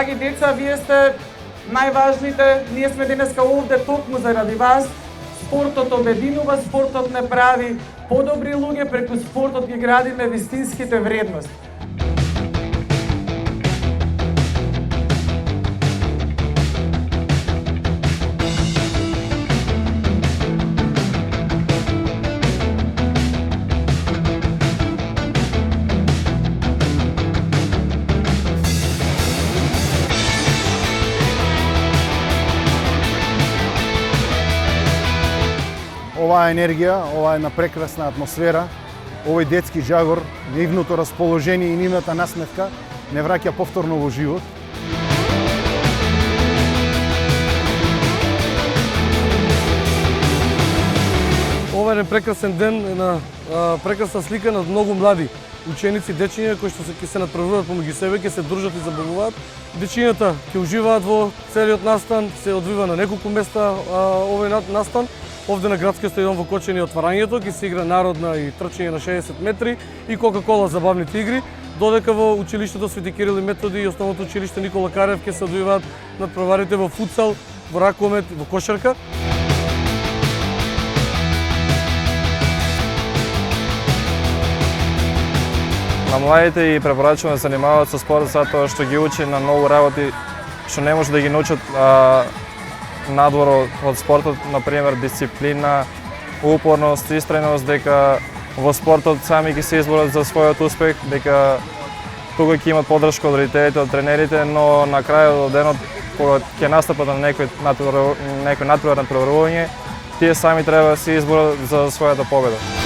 Драги деца, вие сте најважните, ние сме денеска овде токму заради вас. Спортот обединува, спортот не прави подобри луѓе, преку спортот ги градиме вистинските вредности. Оваа енергија, оваа една прекрасна атмосфера, овој детски жагор, нивното расположение и нивната насмевка не враќа повторно во живот. Ова е прекрасен ден, една прекрасна слика на многу млади ученици, дечиња кои што ќе се натпреваруваат помеѓу себе, ќе се дружат и забавуваат. Дечињата ќе уживаат во целиот настан, се одвива на неколку места овој настан. Овде на градскиот стадион во Кочани е отварањето, ќе се игра народна и трчање на 60 метри и Кока-кола забавните игри, додека во училиштето Свети Кирил и Методи и основното училиште Никола Карев ќе се одвиваат надпреварите во футсал, во ракомет, во кошарка. На младите и препорачувам да се занимаваат со спорт затоа што ги учи на многу работи што не може да ги научат надвор од спортот, например дисциплина, упорност, истрајност, дека во спортот сами ќе се изборат за својот успех, дека тука ќе имат поддршка од родителите, од тренерите, но на крајот од денот кога ќе настапат на некој надпреварување, тие сами треба да се изборат за својата победа.